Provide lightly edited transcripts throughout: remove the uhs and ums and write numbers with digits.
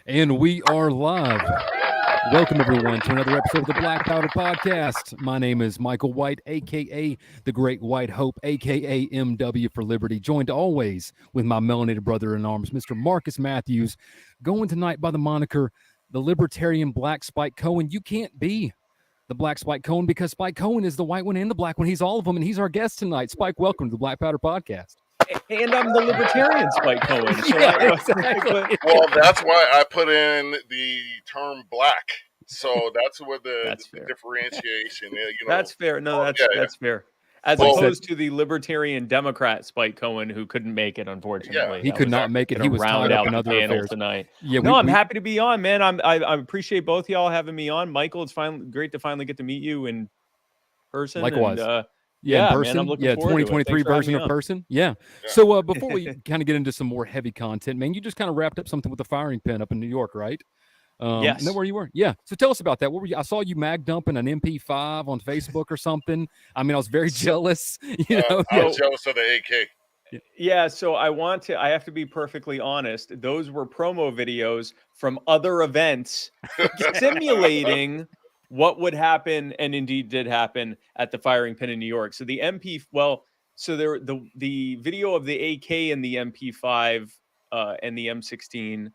And we are live. Welcome, everyone, to another episode of the Black Powder Podcast. My name is Michael White, a.k.a. The Great White Hope, a.k.a. MW for Liberty, joined always with my melanated brother-in-arms, Mr. Marcus Matthews, going tonight by the moniker, the Libertarian Black Spike Cohen. You can't be the Black Spike Cohen because Spike Cohen is the white one and the black one. He's all of them, and he's our guest tonight. Spike, welcome to the Black Powder Podcast. And I'm the Libertarian Spike Cohen. So Exactly. Well, that's why I put in the term black. So that's where the differentiation is. That's fair. No, that's fair. As opposed to the Libertarian Democrat Spike Cohen, who couldn't make it, unfortunately. Yeah, he could not make it. He was tied up in other affairs tonight. Yeah, I'm happy to be on, man. I appreciate both of y'all having me on. Michael, it's great to finally get to meet you in person. Likewise. And, in person. Man, I'm looking 2023 version of person. Yeah. So before we kind of get into some more heavy content, man, you just kind of wrapped up something with the firing pin up in New York, right? Yes. Isn't that where you were? Yeah. So tell us about that. What were you? I saw you mag dumping an MP5 on Facebook or something. I mean, I was very jealous. I was jealous of the AK. Yeah, so I have to be perfectly honest. Those were promo videos from other events simulating what would happen, and indeed did happen at the firing pin in New York. So the the video of the AK and the MP5 and the M16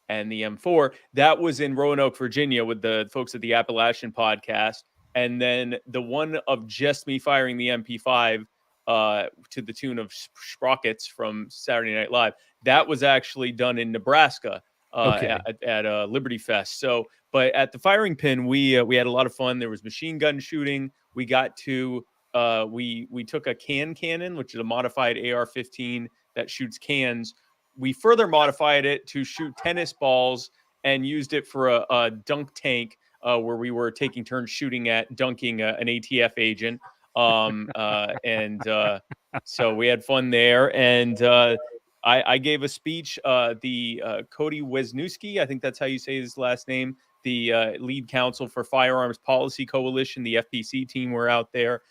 and the M4, that was in Roanoke, Virginia with the folks at the Appalachian podcast. And then the one of just me firing the MP5 to the tune of Sprockets from Saturday Night Live, that was actually done in Nebraska at Liberty Fest. So, but at the firing pin, we had a lot of fun. There was machine gun shooting. We got to we took a cannon, which is a modified AR-15 that shoots cans. We further modified it to shoot tennis balls and used it for a dunk tank where we were taking turns shooting at dunking an ATF agent. So we had fun there. And I gave a speech. Cody Wisniewski, I think that's how you say his last name, the lead counsel for Firearms Policy Coalition, the FPC team were out there.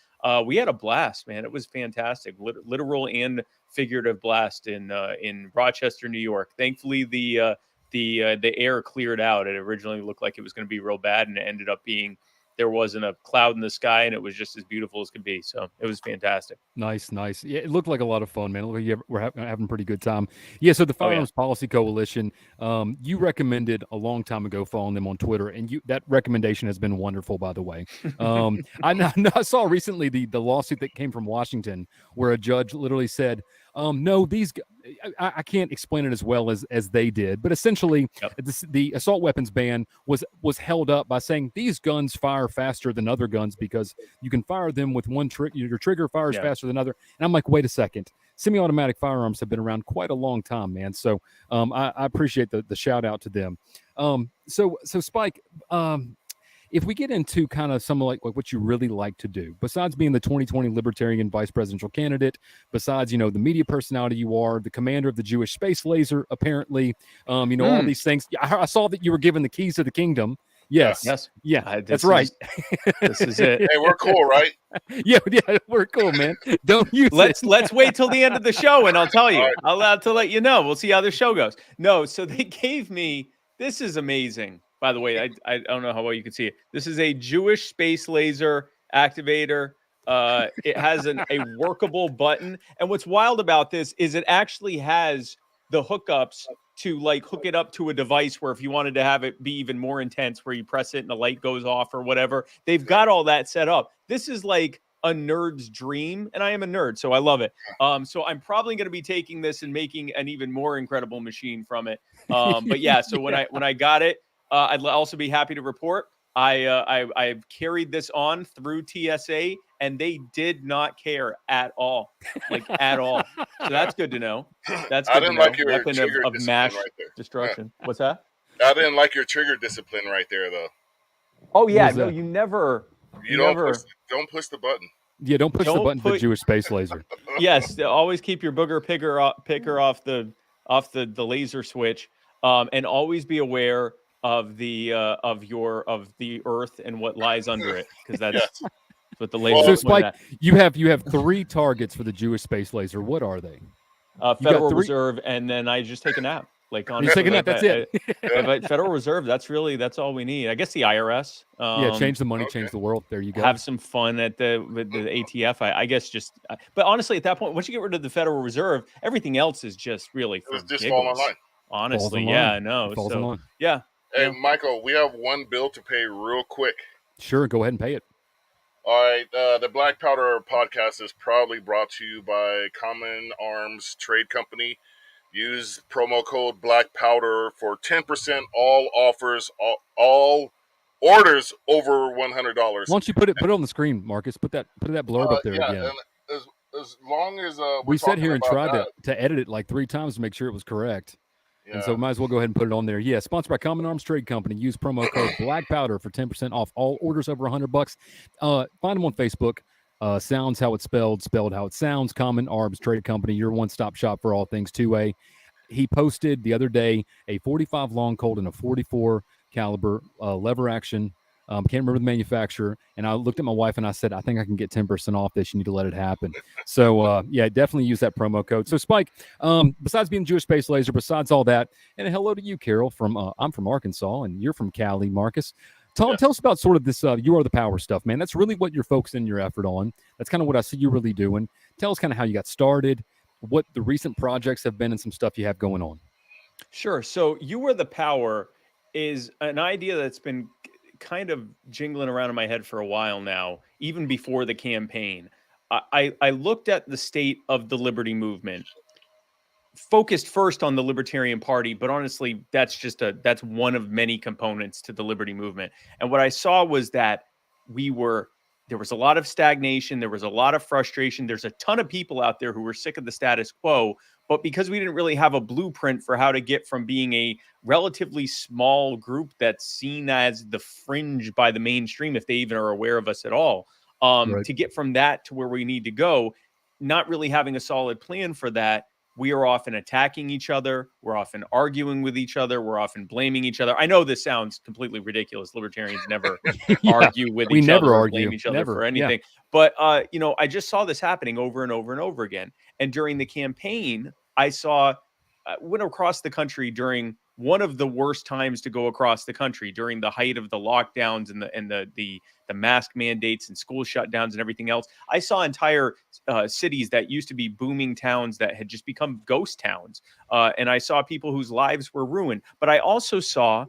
We had a blast, man. It was fantastic, literal and figurative blast in Rochester, New York. Thankfully, the air cleared out. It originally looked like it was going to be real bad, and it ended up being there wasn't a cloud in the sky, and it was just as beautiful as could be. So it was fantastic. Nice. Yeah, it looked like a lot of fun, man. It looked like we're having a pretty good time. Yeah, so the Firearms Policy Coalition, you recommended a long time ago following them on Twitter, and that recommendation has been wonderful, by the way. I saw recently the lawsuit that came from Washington where a judge literally said, no, these I can't explain it as well as they did, but essentially the assault weapons ban was held up by saying these guns fire faster than other guns because you can fire them with one trigger. Your trigger fires faster than other. And I'm like, wait a second. Semi-automatic firearms have been around quite a long time, man. So I appreciate the shout out to them. So Spike, if we get into kind of some like what you really like to do, besides being the 2020 Libertarian vice presidential candidate, besides, the media personality you are, the commander of the Jewish space laser, apparently, all these things. I saw that you were given the keys to the kingdom. Yes. Yeah, that's right. This is it. Hey, we're cool, right? Yeah, we're cool, man. Don't use Let's wait till the end of the show, and I'll tell you. Right. I'll have to let you know. We'll see how the show goes. No, so they gave me, this is amazing. By the way, I don't know how well you can see it. This is a Jewish space laser activator. It has a workable button. And what's wild about this is it actually has the hookups to hook it up to a device where if you wanted to have it be even more intense, where you press it and the light goes off or whatever, they've got all that set up. This is like a nerd's dream, and I am a nerd, so I love it. So I'm probably going to be taking this and making an even more incredible machine from it. But yeah, so when I got it, I'd also be happy to report I've carried this on through TSA, and they did not care at all, at all. So that's good to know. That's good. I didn't like your weapon of mass destruction. Yeah. What's that? I didn't like your trigger discipline right there, though. Oh yeah, no, you never. Don't push the button. Yeah, don't push the button for the Jewish space laser. Yes, always keep your booger picker off the laser switch, and always be aware of the earth and what lies under it, because that's what the laser. So Spike, you have 3 targets for the Jewish space laser. What are they? Federal Reserve, and then I just take a nap. Like You're honestly, taking that. That's it. Federal Reserve. That's all we need. I guess the IRS. Yeah, change the money, change the world. There you go. Have some fun with the ATF. I guess just. But honestly, at that point, once you get rid of the Federal Reserve, everything else is just really for just giggles. fall in line. Honestly, yeah, no. So yeah. Hey, Michael, we have one bill to pay real quick. Sure, go ahead and pay it. All right, the Black Powder podcast is proudly brought to you by Common Arms Trade Company. Use promo code Black Powder for 10% all offers, all orders over $100. Why don't you put it on the screen, Marcus? Put that blurb up there again. And as long as we sat here and tried to edit it like 3 times to make sure it was correct. Yeah. And so might as well go ahead and put it on there. Yeah, sponsored by Common Arms Trade Company. Use promo code Black Powder for 10% off all orders over $100. Find them on Facebook. Sounds how it's spelled how it sounds. Common Arms Trade Company, your one-stop shop for all things 2A. He posted the other day a 45 long Colt and a 44 caliber lever action. Can't remember the manufacturer. And I looked at my wife and I said, I think I can get 10% off this. You need to let it happen. So, yeah, definitely use that promo code. So, Spike, besides being Jewish Space Laser, besides all that, and hello to you, Carol. I'm from Arkansas, and you're from Cali, Marcus. Tell us about sort of this You Are the Power stuff, man. That's really what you're focusing your effort on. That's kind of what I see you really doing. Tell us kind of how you got started, what the recent projects have been, and some stuff you have going on. Sure. So You Are the Power is an idea that's been kind of jingling around in my head for a while now, even before the campaign. I looked at the state of the liberty movement, focused first on the Libertarian Party, but honestly, that's one of many components to the liberty movement. And what I saw was that there was a lot of stagnation. There was a lot of frustration. There's a ton of people out there who were sick of the status quo, but because we didn't really have a blueprint for how to get from being a relatively small group that's seen as the fringe by the mainstream, if they even are aware of us at all, right, to get from that to where we need to go, not really having a solid plan for that, we are often attacking each other. We're often arguing with each other. We're often blaming each other. I know this sounds completely ridiculous. Libertarians never argue with each other or blame each other for anything. Yeah. But, I just saw this happening over and over and over again. And during the campaign, I went across the country during one of the worst times to go across the country, during the height of the lockdowns and the mask mandates and school shutdowns and everything else. I saw entire cities that used to be booming towns that had just become ghost towns. And I saw people whose lives were ruined. But I also saw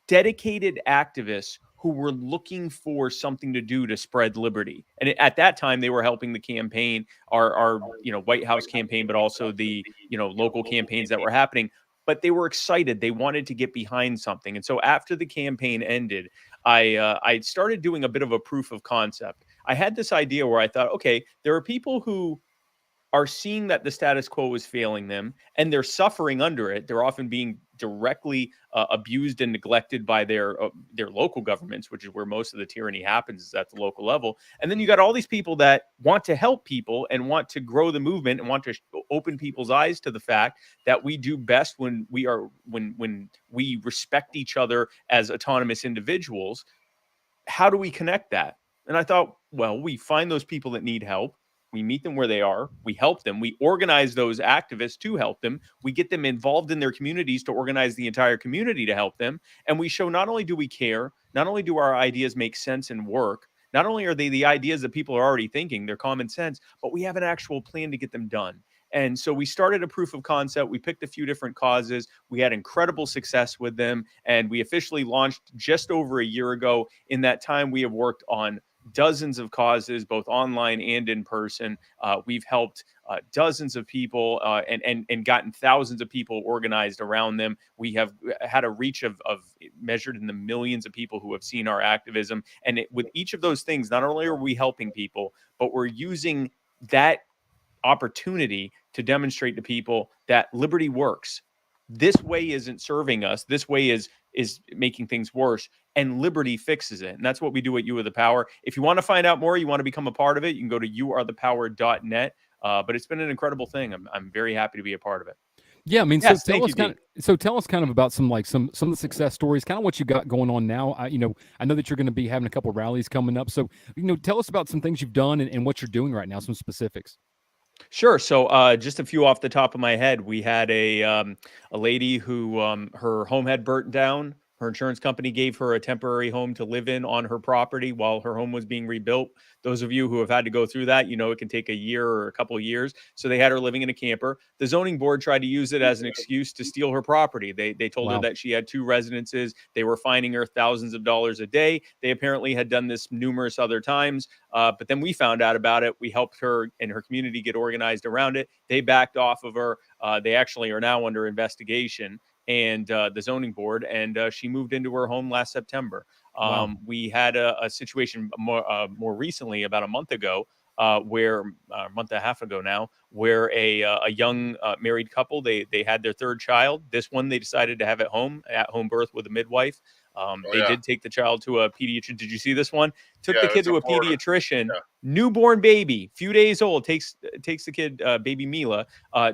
dedicated activists who were looking for something to do to spread liberty. And at that time, they were helping the campaign, our White House campaign, but also the local campaigns that were happening. But they were excited. They wanted to get behind something. And so after the campaign ended, I started doing a bit of a proof of concept. I had this idea where I thought, okay, there are people who are seeing that the status quo is failing them, and they're suffering under it. They're often being directly abused and neglected by their local governments, which is where most of the tyranny happens, is at the local level. And then you got all these people that want to help people and want to grow the movement and want to open people's eyes to the fact that we do best when we respect each other as autonomous individuals. How do we connect that? And I thought, well, we find those people that need help. We meet them where they are. We help them. We organize those activists to help them. We get them involved in their communities to organize the entire community to help them. And we show not only do we care, not only do our ideas make sense and work, not only are they the ideas that people are already thinking, they're common sense, but we have an actual plan to get them done. And so we started a proof of concept. We picked a few different causes. We had incredible success with them. And we officially launched just over a year ago. In that time, we have worked on dozens of causes, both online and in person. We've helped dozens of people and gotten thousands of people organized around them. We have had a reach of measured in the millions of people who have seen our activism. And with each of those things, not only are we helping people, but we're using that opportunity to demonstrate to people that liberty works. This way isn't serving us. This way is making things worse, and liberty fixes it. And that's what we do at You Are the Power. If you want to find out more, you want to become a part of it, you can go to youarethepower.net. But it's been an incredible thing. I'm very happy to be a part of it. Yeah, I mean, yes, tell us kind of about some of the success stories, kind of what you got going on now. I know that you're going to be having a couple of rallies coming up. So, tell us about some things you've done and what you're doing right now, some specifics. Sure. So, just a few off the top of my head, we had a lady who her home had burnt down. Her insurance company gave her a temporary home to live in on her property while her home was being rebuilt. Those of you who have had to go through that, you know it can take a year or a couple of years. So they had her living in a camper. The zoning board tried to use it as an excuse to steal her property. They told her Wow. that she had 2 residences. They were fining her thousands of dollars a day. They apparently had done this numerous other times. But then we found out about it. We helped her and her community get organized around it. They backed off of her. They actually are now under investigation and the zoning board, and she moved into her home last September. Wow. We had a situation more recently, about a month ago, where a month and a half ago now, where a young married couple, they had their 3rd child. This one they decided to have at home birth with a midwife. They did take the child to a pediatrician. Did you see this one? Took the kid to a pediatrician. Yeah. Newborn baby, few days old. Takes the kid, baby Mila,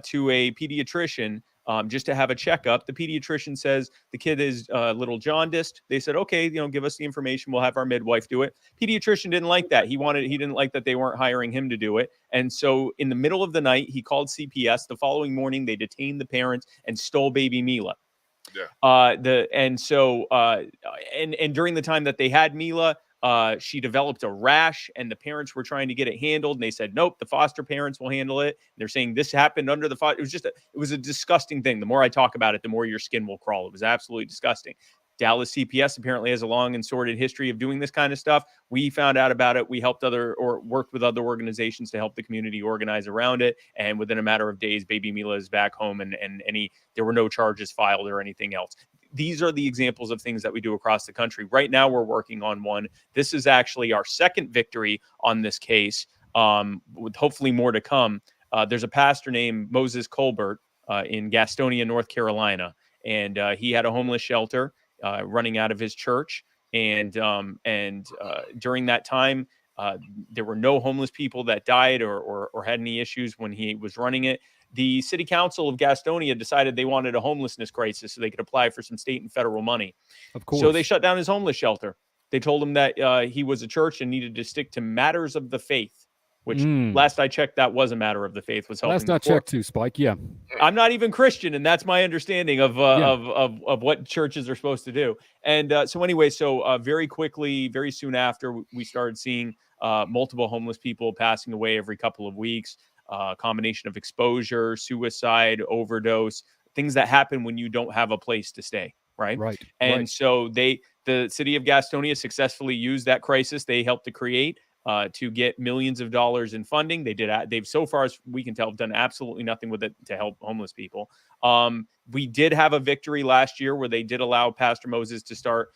to a pediatrician just to have a checkup. The pediatrician says the kid is little jaundiced. They said, okay, give us the information. We'll have our midwife do it. Pediatrician didn't like that. He didn't like that they weren't hiring him to do it. And so in the middle of the night, he called CPS. The following morning, they detained the parents and stole baby Mila. Yeah. And during the time that they had Mila, she developed a rash, and the parents were trying to get it handled, and they said, nope, the foster parents will handle it. They're saying this happened under the foster. It was a disgusting thing. The more I talk about it, the more your skin will crawl. It was absolutely disgusting. Dallas CPS apparently has a long and sordid history of doing this kind of stuff. We found out about it. We helped worked with other organizations to help the community organize around it. And within a matter of days, baby Mila is back home, and there were no charges filed or anything else. These are the examples of things that we do across the country. Right now, we're working on one. This is actually our 2nd victory on this case, with hopefully more to come. There's a pastor named Moses Colbert in Gastonia, North Carolina, and he had a homeless shelter running out of his church. And during that time, there were no homeless people that died or had any issues when he was running it. The city council of Gastonia decided they wanted a homelessness crisis so they could apply for some state and federal money. Of course. So they shut down his homeless shelter. They told him that he was a church and needed to stick to matters of the faith, which last I checked, that was a matter of the faith. Was helping. Last I checked too, Spike. Yeah. I'm not even Christian, and that's my understanding of what churches are supposed to do. And so very quickly, very soon after, we started seeing multiple homeless people passing away every couple of weeks. Combination of exposure, suicide, overdose, things that happen when you don't have a place to stay, right? Right. And so the city of Gastonia successfully used that crisis they helped to create to get millions of dollars in funding. They've so far as we can tell done absolutely nothing with it to help homeless people. We did have a victory last year where they did allow Pastor Moses to start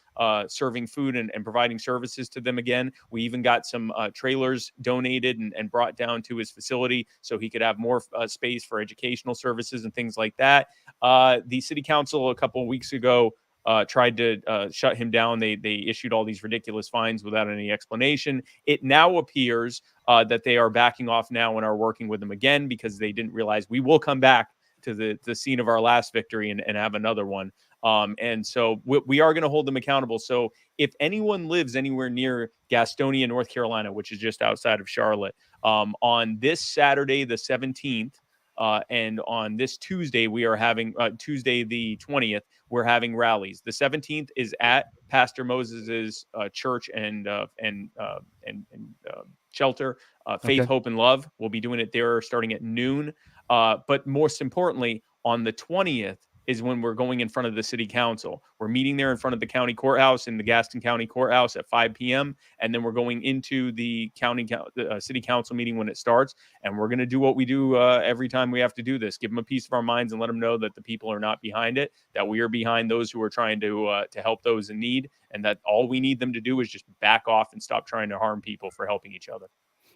serving food and providing services to them again. We even got some trailers donated and brought down to his facility so he could have more space for educational services and things like that. The city council a couple of weeks ago tried to shut him down. They issued all these ridiculous fines without any explanation. It now appears that they are backing off now and are working with him again because they didn't realize we will come back to the scene of our last victory and have another one. And so we are going to hold them accountable. So if anyone lives anywhere near Gastonia, North Carolina, which is just outside of Charlotte, on this Saturday, the 17th, and on this Tuesday, we are having Tuesday, the 20th, we're having rallies. The 17th is at Pastor Moses's church and shelter, Faith, Hope, and Love. We'll be doing it there starting at noon. But most importantly, on the 20th is when we're going in front of the city council. We're meeting there in front of the county courthouse in the Gaston County Courthouse at 5 p.m. And then we're going into the city council meeting when it starts. And we're going to do what we do every time we have to do this. Give them a piece of our minds and let them know that the people are not behind it, that we are behind those who are trying to help those in need, and that all we need them to do is just back off and stop trying to harm people for helping each other.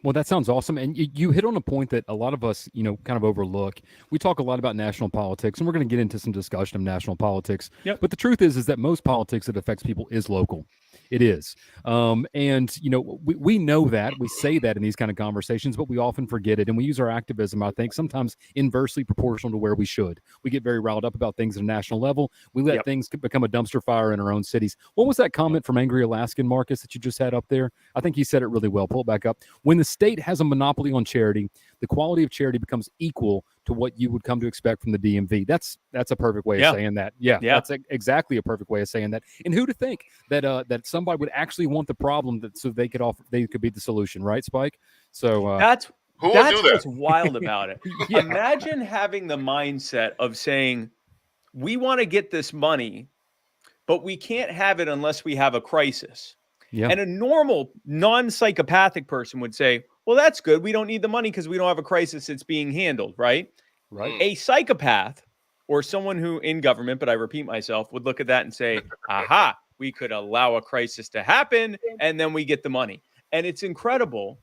Well, that sounds awesome. And you hit on a point that a lot of us, kind of overlook. We talk a lot about national politics, and we're going to get into some discussion of national politics. Yep. But the truth is that most politics that affects people is local. It is. And, you know, we know that. We say that in these kind of conversations, but we often forget it. And we use our activism, I think, sometimes inversely proportional to where we should. We get very riled up about things at a national level. We let things become a dumpster fire in our own cities. What was that comment from Angry Alaskan, Marcus, that you just had up there? I think he said it really well. Pull it back up. When the state has a monopoly on charity, the quality of charity becomes equal to what you would come to expect from the DMV. That's a perfect way of saying that. Yeah, that's exactly a perfect way of saying that. And who to think that that somebody would actually want the problem so they could be the solution, right, Spike? So that's what's wild about it. Imagine having the mindset of saying, we want to get this money, but we can't have it unless we have a crisis. Yeah. And a normal non-psychopathic person would say, well, that's good. We don't need the money because we don't have a crisis. It's being handled, right? Right. A psychopath or someone who in government, but I repeat myself, would look at that and say, aha, we could allow a crisis to happen and then we get the money. And it's incredible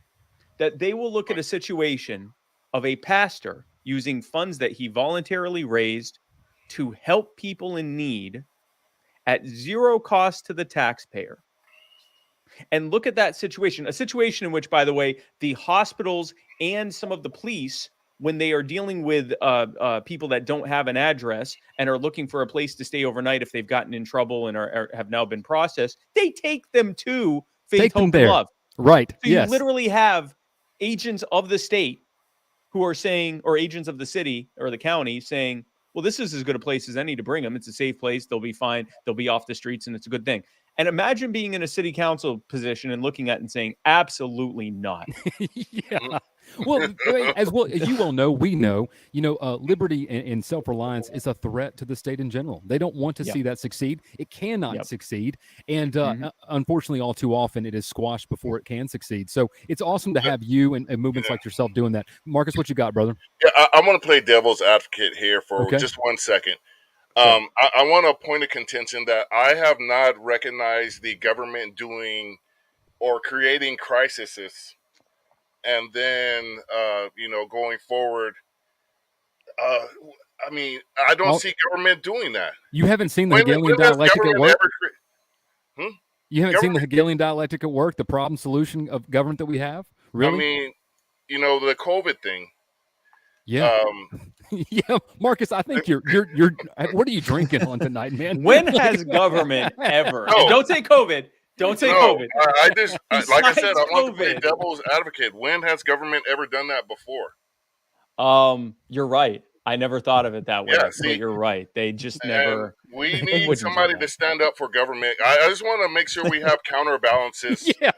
that they will look at a situation of a pastor using funds that he voluntarily raised to help people in need at zero cost to the taxpayer. And look at that situation, a situation in which, by the way, the hospitals and some of the police, when they are dealing with people that don't have an address and are looking for a place to stay overnight if they've gotten in trouble and have now been processed, they take them to Faith, Hope, and Love. Right. So you literally have agents of the state who are saying, or agents of the city or the county saying, well, this is as good a place as any to bring them. It's a safe place. They'll be fine. They'll be off the streets, and it's a good thing. And imagine being in a city council position and looking at it and saying, absolutely not. Yeah. Well, as you well know, we know, liberty and self-reliance is a threat to the state in general. They don't want to see that succeed. It cannot succeed. And unfortunately, all too often, it is squashed before it can succeed. So it's awesome to have you and movements like yourself doing that. Marcus, what you got, brother? Yeah, I want to play devil's advocate here for just 1 second. I want to point of contention that I have not recognized the government doing or creating crises, and then going forward. I mean, I don't see government doing that. You haven't seen the Hegelian dialectic at work. You haven't seen the Hegelian dialectic at work. The problem solution of government that we have. Really? I mean, the COVID thing. Yeah. Yeah, Marcus, I think you're what are you drinking on tonight, man? When has government ever? No. Don't say COVID. Don't say COVID. I just like I said, I want to play devil's advocate. When has government ever done that before? You're right. I never thought of it that way. But you're right. They just never. We need somebody to stand up for government. I just want to make sure we have counterbalances. Yeah.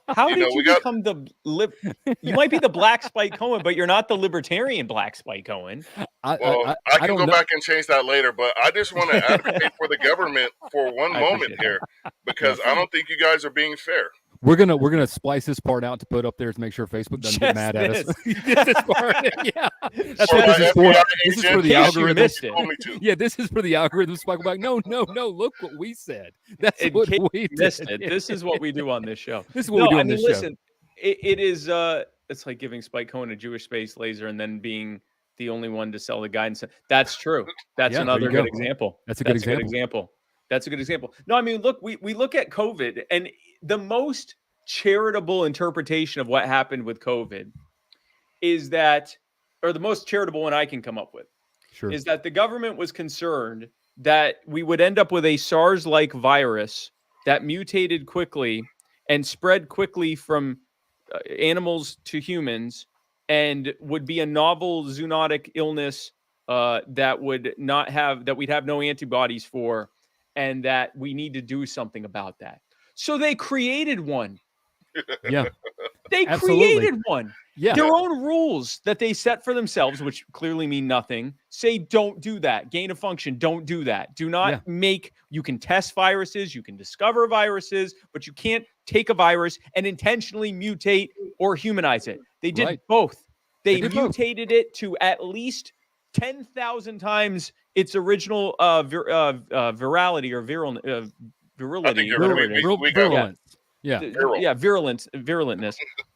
How did you become You might be the Black Spike Cohen, but you're not the Libertarian Black Spike Cohen. I can go back and change that later, but I just want to advocate for the government for one moment here, because I don't think you guys are being fair. We're gonna splice this part out to put up there to make sure Facebook doesn't get mad at us. This part, yeah, that's what this is for. This is for the algorithm. Yeah, this is for the algorithm. Spike back. No. Look what we said. That's what we did. This is what we do on this show. This is what we do on this show. Listen, it is. It's like giving Spike Cohen a Jewish space laser and then being the only one to sell the guidance. That's true. That's another good example. That's a good example. That's a good example. No, I mean, look, we look at COVID, and the most charitable interpretation of what happened with COVID is that, or the most charitable one I can come up with, is that the government was concerned that we would end up with a SARS-like virus that mutated quickly and spread quickly from animals to humans and would be a novel zoonotic illness that we'd have no antibodies for, and that we need to do something about that. So they created one. Yeah. They created one. Yeah. Their own rules that they set for themselves, which clearly mean nothing, say don't do that. Gain of function, don't do that. Do not you can test viruses, you can discover viruses, but you can't take a virus and intentionally mutate or humanize it. They did both. They mutated it to at least 10,000 times its original virality or virility. Virulence.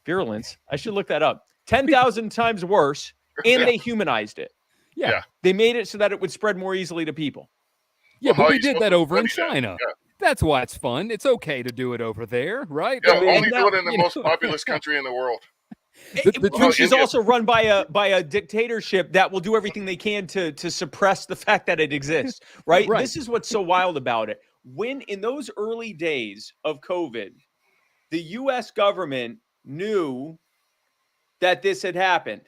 Virulence. I should look that up. 10,000 times worse, and they humanized it. Yeah. They made it so that it would spread more easily to people. Yeah, but we did that over in China. That's why it's fun. It's okay to do it over there, right? Yeah, I mean, only now- do it in the most populous country in the world. Which is India. also run by a dictatorship that will do everything they can to suppress the fact that it exists, right? Right. This is what's so wild about it. When in those early days of COVID, the US government knew that this had happened.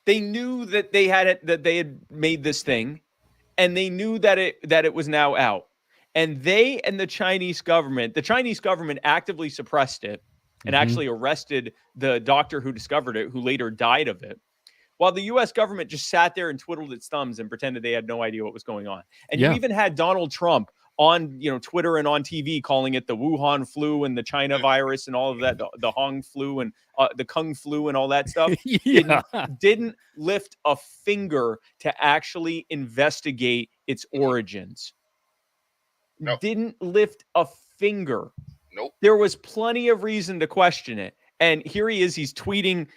They knew that they had made this thing, and they knew that it was now out. And they and the Chinese government actively suppressed it and actually arrested the doctor who discovered it, who later died of it, while the U.S. government just sat there and twiddled its thumbs and pretended they had no idea what was going on. And you even had Donald Trump on Twitter and on TV calling it the Wuhan flu and the China virus and all of that, the Hong flu and the Kung flu and all that stuff. Didn't lift a finger to actually investigate its origins. Nope. Didn't lift a finger. Nope. There was plenty of reason to question it. And here he is. He's tweeting,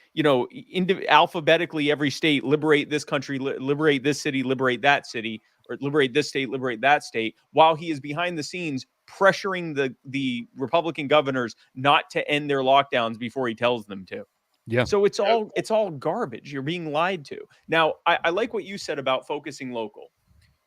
alphabetically every state, liberate this country, liberate this city, liberate that city, or liberate this state, liberate that state, while he is behind the scenes pressuring the Republican governors not to end their lockdowns before he tells them to. Yeah. So it's all garbage. You're being lied to. Now, I like what you said about focusing local,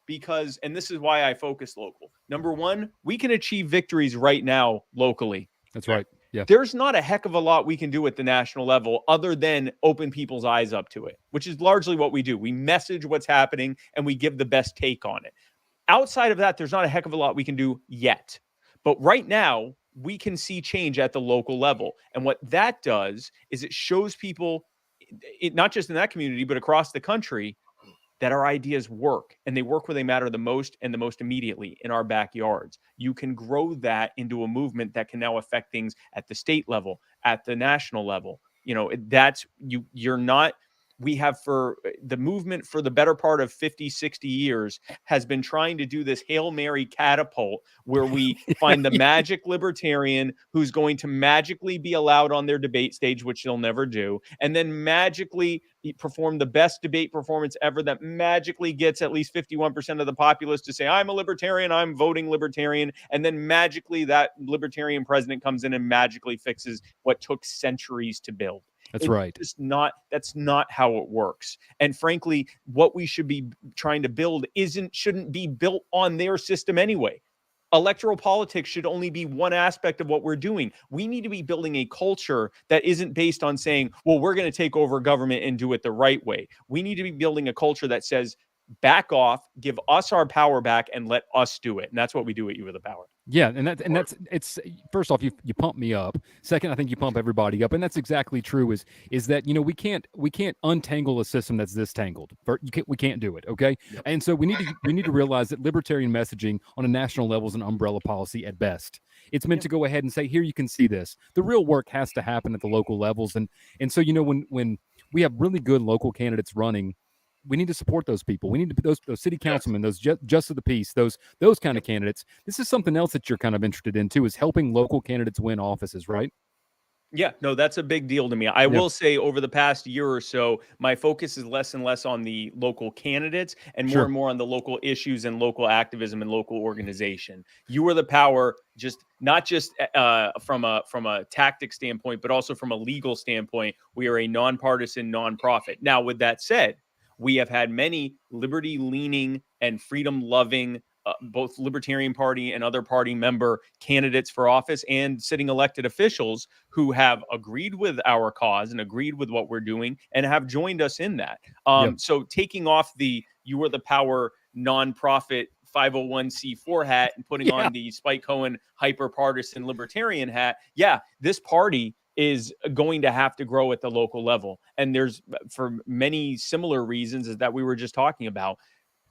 because, and this is why I focus local. Number one, we can achieve victories right now locally. That's right. Yeah. There's not a heck of a lot we can do at the national level other than open people's eyes up to it, which is largely what we do. We message what's happening and we give the best take on it. Outside of that, there's not a heck of a lot we can do yet. But right now, we can see change at the local level. And what that does is it shows people, not just in that community, but across the country, that our ideas work, and they work where they matter the most and the most immediately, in our backyards. You can grow that into a movement that can now affect things at the state level, at the national level. You're not. We have, for the movement for the better part of 50, 60 years, has been trying to do this Hail Mary catapult where we find the magic libertarian who's going to magically be allowed on their debate stage, which they'll never do, and then magically perform the best debate performance ever that magically gets at least 51% of the populace to say, I'm a libertarian, I'm voting libertarian, and then magically that libertarian president comes in and magically fixes what took centuries to build. That's right. That's not how it works. And frankly, what we should be trying to build shouldn't be built on their system anyway. Electoral politics should only be one aspect of what we're doing. We need to be building a culture that isn't based on saying, well, we're going to take over government and do it the right way. We need to be building a culture that says, back off, give us our power back, and let us do it. And that's what we do at You Are the Power. Yeah, it's first off, you pump me up. Second, I think you pump everybody up, and that's exactly true. Is that we can't untangle a system that's this tangled. We can't do it. Okay, yep. And so we need to realize that libertarian messaging on a national level is an umbrella policy at best. It's meant to go ahead and say, here you can see this. The real work has to happen at the local levels, and so when we have really good local candidates running, we need to support those people. We need to those city councilmen, those just of the peace, those kind of candidates. This is something else that you're kind of interested in too, is helping local candidates win offices, right? Yeah, no, that's a big deal to me. I will say over the past year or so, my focus is less and less on the local candidates and more and more on the local issues and local activism and local organization. You Are the Power, not just from a tactic standpoint, but also from a legal standpoint. We are a nonpartisan nonprofit. Now, with that said, we have had many liberty-leaning and freedom-loving, both Libertarian Party and other party member candidates for office and sitting elected officials who have agreed with our cause and agreed with what we're doing and have joined us in that. So taking off the You Are the Power nonprofit 501c4 hat and putting on the Spike Cohen hyper-partisan libertarian hat, this party is going to have to grow at the local level. And there's, for many similar reasons as that we were just talking about,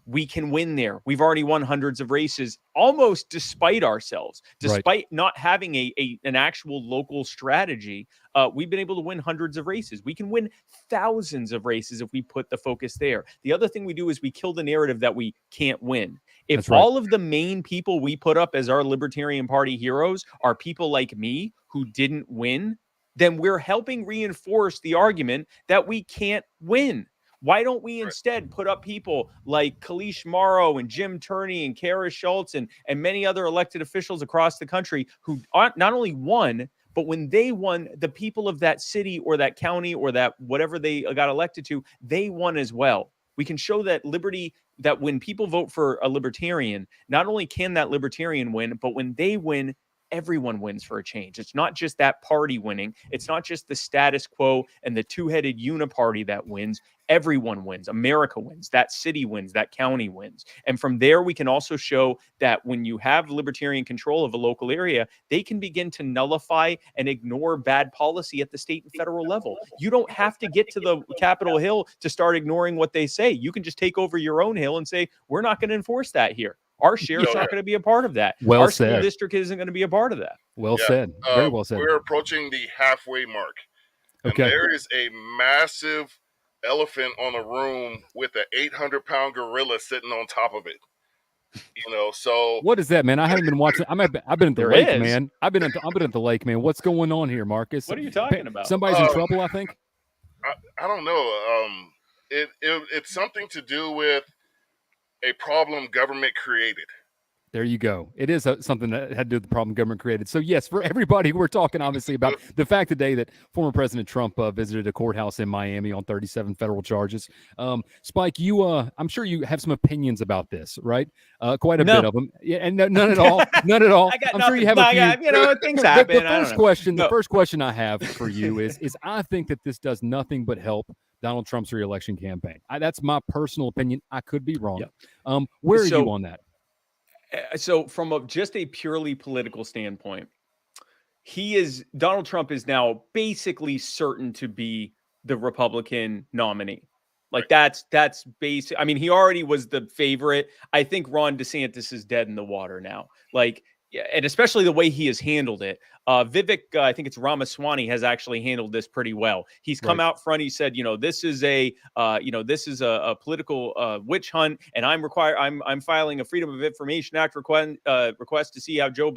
we can win there. We've already won hundreds of races almost despite ourselves, despite not having an actual local strategy. We've been able to win hundreds of races. We can win thousands of races if we put the focus there. The other thing we do is we kill the narrative that we can't win. If all of the main people we put up as our Libertarian Party heroes are people like me who didn't win, then we're helping reinforce the argument that we can't win. Why don't we instead put up people like Kalish Morrow and Jim Turney and Kara Schultz and many other elected officials across the country who aren't not only won, but when they won, the people of that city or that county or that whatever they got elected to, they won as well. We can show that liberty, that when people vote for a libertarian, not only can that libertarian win, but when they win, everyone wins for a change. It's not just that party winning. It's not just the status quo and the two-headed uniparty that wins. Everyone wins. America wins. That city wins. That county wins. And from there, we can also show that when you have libertarian control of a local area, they can begin to nullify and ignore bad policy at the state and federal level. You don't have to get to the Capitol Hill to start ignoring what they say. You can just take over your own hill and say, we're not going to enforce that here. Our sheriff's not going to be a part of that. Well Our said. school district isn't going to be a part of that. Well said. Very well said. We're approaching the halfway mark. And there is a massive elephant on the room with an 800-pound gorilla sitting on top of it. You know, so what is that, man? I haven't been watching. I've been at the lake, man. I've been at the lake, man. What's going on here, Marcus? What are you talking about? Somebody's in trouble, I think. I don't know. It's something to do with a problem government created. There you go. It is something that had to do with the problem government created. So, yes, for everybody, we're talking obviously about the fact today that former President Trump visited a courthouse in Miami on 37 federal charges. Spike, I'm sure you have some opinions about this, right? Quite a bit of them. Yeah, and none at all. None at all. I'm sure you have a few. Things happen. The first question I have for you is I think that this does nothing but help Donald Trump's reelection campaign. That's my personal opinion. I could be wrong. Yeah. Where are you on that? So from just a purely political standpoint, Donald Trump is now basically certain to be the Republican nominee. Like that's basic. I mean, he already was the favorite. I think Ron DeSantis is dead in the water now. Like, and especially the way he has handled it. Vivek, I think it's Ramaswamy, has actually handled this pretty well. He's come out front. He said, this is a political witch hunt, and I'm filing a Freedom of Information Act request to see how the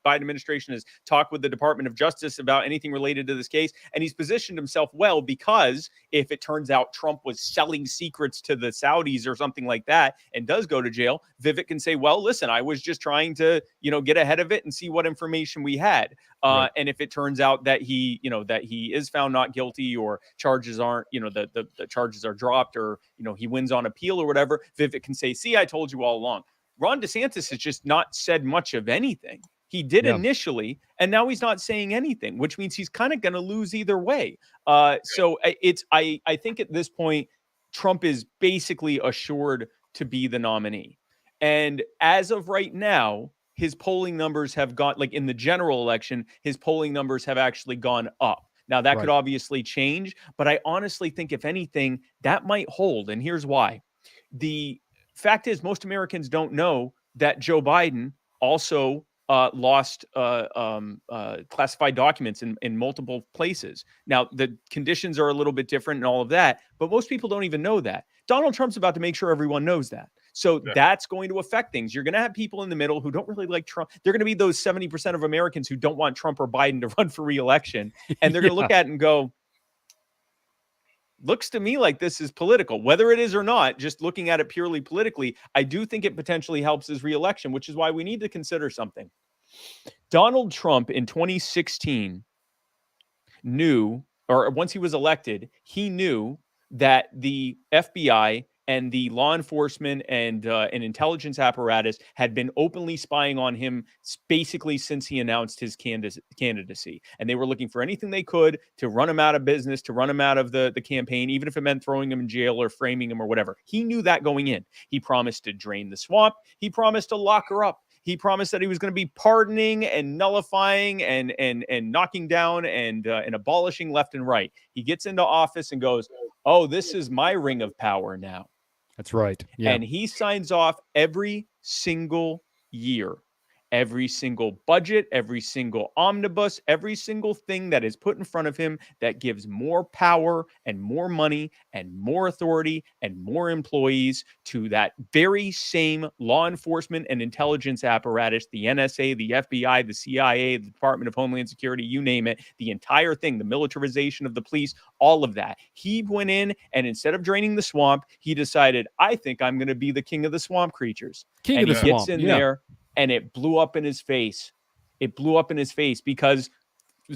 Biden administration has talked with the Department of Justice about anything related to this case. And he's positioned himself well, because if it turns out Trump was selling secrets to the Saudis or something like that and does go to jail, Vivek can say, well, listen, I was just trying to, get ahead of it and see what information we had. And if it turns out that he is found not guilty, or charges aren't, the charges are dropped, or, he wins on appeal or whatever, Vivek can say, see, I told you all along. Ron DeSantis has just not said much of anything. He did initially, and now he's not saying anything, which means he's kind of going to lose either way. So I think at this point, Trump is basically assured to be the nominee. And as of right now, his polling numbers have gone, like in the general election, his polling numbers have actually gone up. Now, that could obviously change, but I honestly think, if anything, that might hold. And here's why. The fact is, most Americans don't know that Joe Biden also lost classified documents in multiple places. Now, the conditions are a little bit different and all of that, but most people don't even know that. Donald Trump's about to make sure everyone knows that. So that's going to affect things. You're going to have people in the middle who don't really like Trump. They're going to be those 70% of Americans who don't want Trump or Biden to run for re-election. And they're going to look at it and go, looks to me like this is political. Whether it is or not, just looking at it purely politically, I do think it potentially helps his re-election, which is why we need to consider something. Donald Trump in 2016 knew, or once he was elected, he knew that the FBI and the law enforcement and intelligence apparatus had been openly spying on him basically since he announced his candidacy. And they were looking for anything they could to run him out of business, to run him out of the campaign, even if it meant throwing him in jail or framing him or whatever. He knew that going in. He promised to drain the swamp. He promised to lock her up. He promised that he was going to be pardoning and nullifying and knocking down and abolishing left and right. He gets into office and goes, oh, this is my ring of power now. That's right. Yeah. And he signs off every single year. every single budget, every single omnibus, every single thing that is put in front of him that gives more power and more money and more authority and more employees to that very same law enforcement and intelligence apparatus, the NSA, the FBI, the CIA, the Department of Homeland Security, you name it, the entire thing, the militarization of the police, all of that. He went in and instead of draining the swamp, he decided, I think I'm going to be the king of the swamp creatures. King and of the he gets swamp. in there and it blew up in his face. It blew up in his face because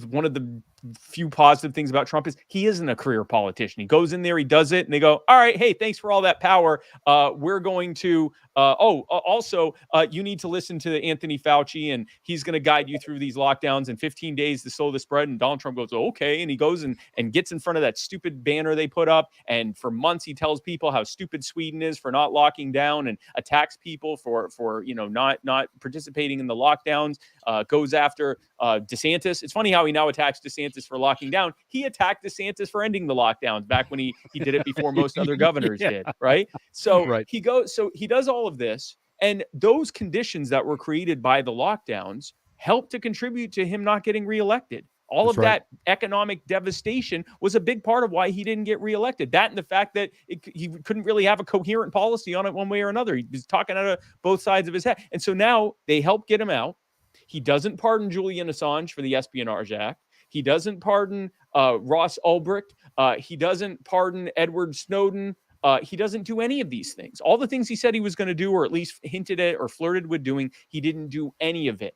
one of the few positive things about Trump is he isn't a career politician. He goes in there, he does it, and they go, all right, hey, thanks for all that power. We're going to, also, you need to listen to Anthony Fauci, and he's going to guide you through these lockdowns in 15 days to slow the spread. And Donald Trump goes, okay. And he goes and gets in front of that stupid banner they put up. And for months, he tells people how stupid Sweden is for not locking down and attacks people for not participating in the lockdowns, goes after DeSantis. It's funny how he now attacks DeSantis for locking down. He attacked DeSantis for ending the lockdowns back when he did it before most other governors did, right? So he does all of this, and those conditions that were created by the lockdowns helped to contribute to him not getting reelected. All of that economic devastation was a big part of why he didn't get reelected. That and the fact that he couldn't really have a coherent policy on it one way or another. He was talking out of both sides of his head. And so now they help get him out. He doesn't pardon Julian Assange for the Espionage Act. He doesn't pardon Ross Ulbricht. He doesn't pardon Edward Snowden. He doesn't do any of these things. All the things he said he was going to do, or at least hinted at or flirted with doing, he didn't do any of it.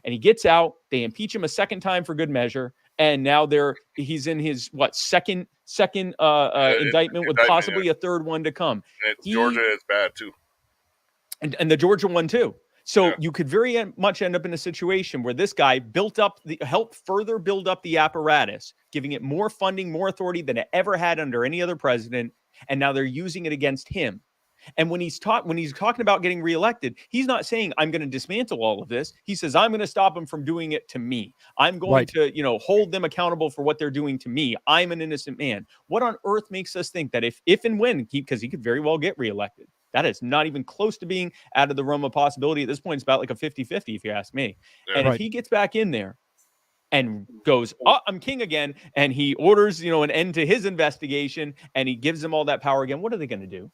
And he gets out. They impeach him a second time for good measure. And now he's in his second indictment with possibly a third one to come. And Georgia is bad too. And the Georgia one too. So you could very much end up in a situation where this guy helped further build up the apparatus, giving it more funding, more authority than it ever had under any other president. And now they're using it against him. And when he's talking about getting reelected, he's not saying I'm going to dismantle all of this. He says, I'm going to stop them from doing it to me. I'm going to, hold them accountable for what they're doing to me. I'm an innocent man. What on earth makes us think that if and when, because he could very well get reelected. That is not even close to being out of the realm of possibility. At this point, it's about like a 50-50, if you ask me. Yeah, and if he gets back in there and goes, I'm king again, and he orders, an end to his investigation, and he gives them all that power again, what are they going to do?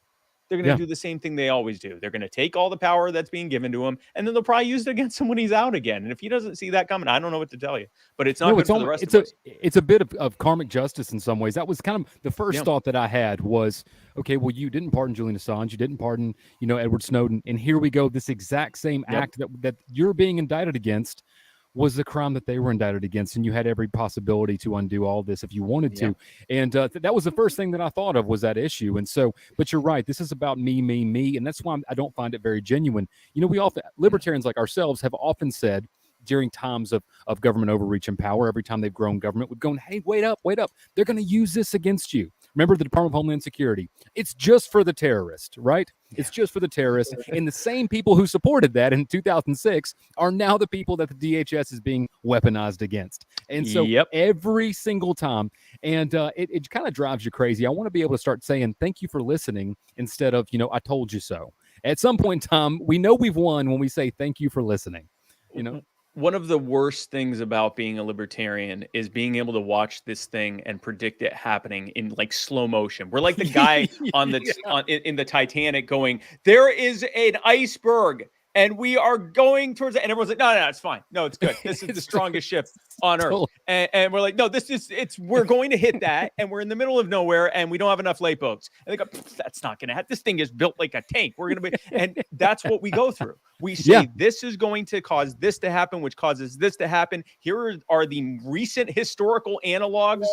They're going to do the same thing they always do. They're going to take all the power that's being given to him, and then they'll probably use it against him when he's out again. And if he doesn't see that coming, I don't know what to tell you. But it's not good for the rest of us. It's a bit of karmic justice in some ways. That was kind of the first thought that I had was, okay, well, you didn't pardon Julian Assange. You didn't pardon, Edward Snowden. And here we go. This exact same act that you're being indicted against was the crime that they were indicted against, and you had every possibility to undo all this if you wanted to. And that was the first thing that I thought of was that issue. And so, but you're right, this is about me, and that's why I don't find it very genuine. We often, libertarians like ourselves have often said during times of government overreach and power, every time they've grown government, we've gone, hey, wait up, they're going to use this against you. Remember the Department of Homeland Security? It's just for the terrorists, right? It's just for the terrorists. And the same people who supported that in 2006 are now the people that the DHS is being weaponized against. And so every single time, and it kind of drives you crazy. I want to be able to start saying, thank you for listening instead of, I told you so. At some point in time, we know we've won when we say, thank you for listening, One of the worst things about being a libertarian is being able to watch this thing and predict it happening in like slow motion. We're like the guy in the Titanic going, there is an iceberg and we are going towards it. And everyone's like, no, it's fine. No, it's good. This is the strongest ship on Earth. And we're like, no, we're going to hit that. And we're in the middle of nowhere and we don't have enough lay boats. And they go, that's not going to happen. This thing is built like a tank. We're going to be, and that's what we go through. We say this is going to cause this to happen, which causes this to happen. Here are the recent historical analogs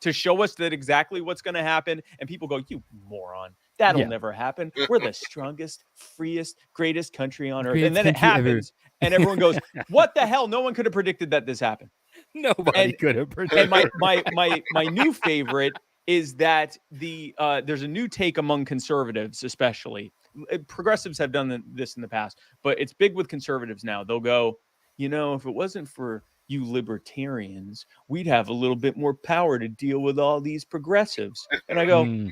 to show us that exactly what's going to happen. And people go, you moron. That'll never happen. We're the strongest, freest, greatest country on earth. And then it happens. And everyone goes, what the hell? No one could have predicted that this happened. Nobody could have predicted. And my new favorite is that there's a new take among conservatives, especially. Progressives have done this in the past, but it's big with conservatives now. They'll go, if it wasn't for you libertarians, we'd have a little bit more power to deal with all these progressives. And I go,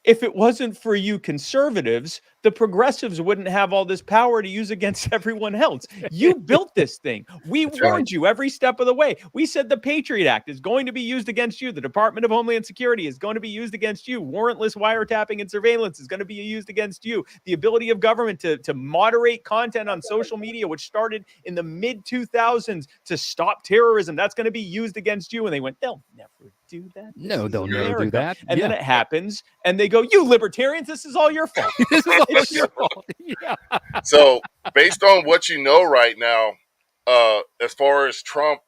if it wasn't for you conservatives, the progressives wouldn't have all this power to use against everyone else. You built this thing. We warned you every step of the way. We said the Patriot Act is going to be used against you. The Department of Homeland Security is going to be used against you. Warrantless wiretapping and surveillance is going to be used against you. The ability of government to moderate content on social media, which started in the mid-2000s to stop terrorism, that's going to be used against you. And they went, they'll never do that. No, they'll never do that. And then it happens, and they go, you libertarians, this is all your fault. This is all your fault. Yeah. So, based on what you know right now, as far as Trump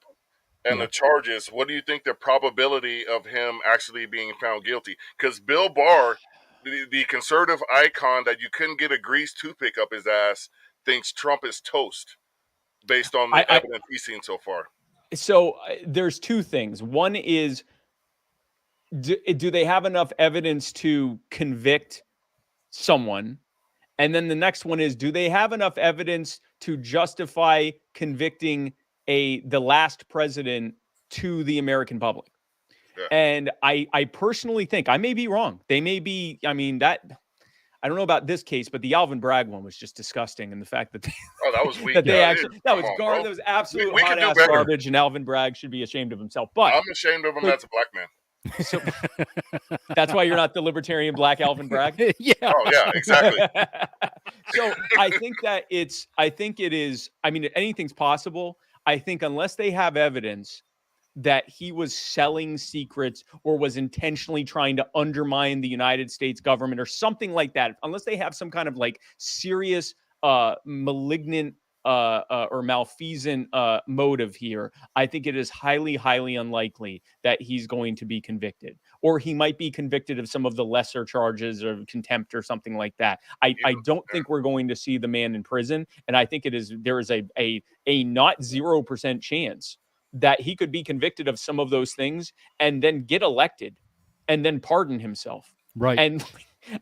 and the charges, what do you think the probability of him actually being found guilty? Because Bill Barr, the conservative icon that you couldn't get a greased toothpick up his ass, thinks Trump is toast based on the evidence he's seen so far. So there's two things. One is, do they have enough evidence to convict someone? And then the next one is, do they have enough evidence to justify convicting the last president to the American public? Yeah. And I personally think, I may be wrong. They may be, I mean, I don't know about this case, but the Alvin Bragg one was just disgusting. And the fact that that was weak. That was absolute hot ass garbage, and Alvin Bragg should be ashamed of himself. But I'm ashamed of him as a black man. So that's why you're not the libertarian black Alvin Bragg. Yeah. Oh yeah, exactly. So I think it is. I mean, anything's possible. I think unless they have evidence that he was selling secrets or was intentionally trying to undermine the United States government or something like that, unless they have some kind of like serious malignant or malfeasant motive here, I think it is highly, highly unlikely that he's going to be convicted. Or he might be convicted of some of the lesser charges of contempt or something like that. I don't think we're going to see the man in prison. And I think there is a not 0% chance that he could be convicted of some of those things and then get elected and then pardon himself. Right.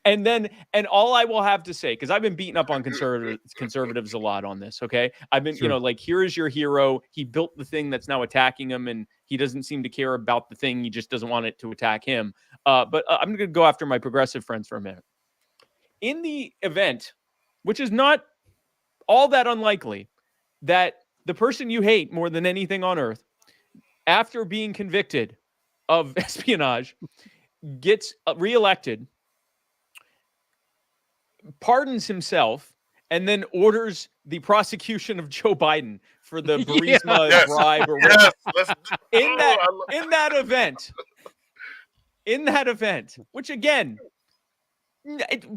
And all I will have to say, because I've been beating up on conservatives a lot on this, okay? I've been, like, here is your hero. He built the thing that's now attacking him, and he doesn't seem to care about the thing. He just doesn't want it to attack him. But I'm going to go after my progressive friends for a minute. In the event, which is not all that unlikely, that the person you hate more than anything on earth, after being convicted of espionage, gets reelected, pardons himself, and then orders the prosecution of Joe Biden for the Burisma bribe or whatever. In that event, which again, it's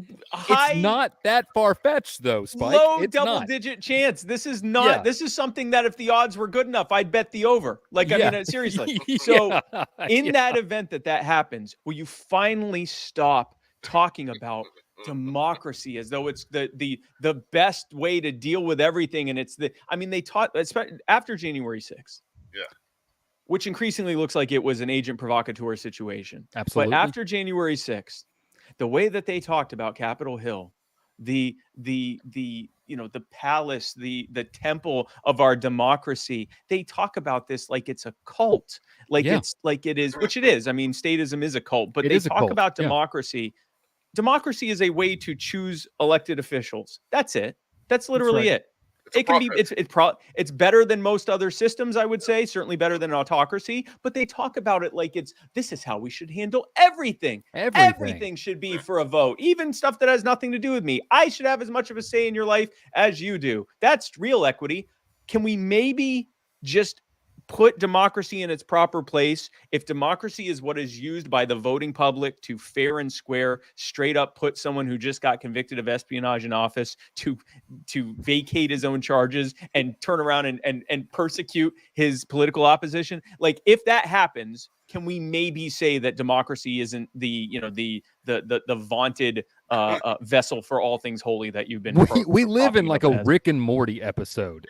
not that far-fetched though, Spike. Low double-digit chance. This is not. Yeah. This is something that if the odds were good enough, I'd bet the over. Like, I mean, seriously. So in that event that happens, will you finally stop talking about democracy as though it's the best way to deal with everything? And it's they taught after January 6th. Yeah. Which increasingly looks like it was an agent provocateur situation. Absolutely. But after January 6th, the way that they talked about Capitol Hill, the palace, the temple of our democracy, they talk about this like it's a cult, it's like it is, which it is. I mean, statism is a cult, but they talk about democracy. Democracy is a way to choose elected officials. That's it. That's literally it. It's better than most other systems, I would say, certainly better than autocracy, but they talk about it like this is how we should handle everything. Everything should be for a vote, even stuff that has nothing to do with me. I should have as much of a say in your life as you do. That's real equity. Can we maybe just put democracy in its proper place? If democracy is what is used by the voting public to fair and square, straight up put someone who just got convicted of espionage in office to vacate his own charges and turn around and persecute his political opposition, like if that happens, can we maybe say that democracy isn't the vaunted vessel for all things holy that you've been? We live in like a Rick and Morty episode.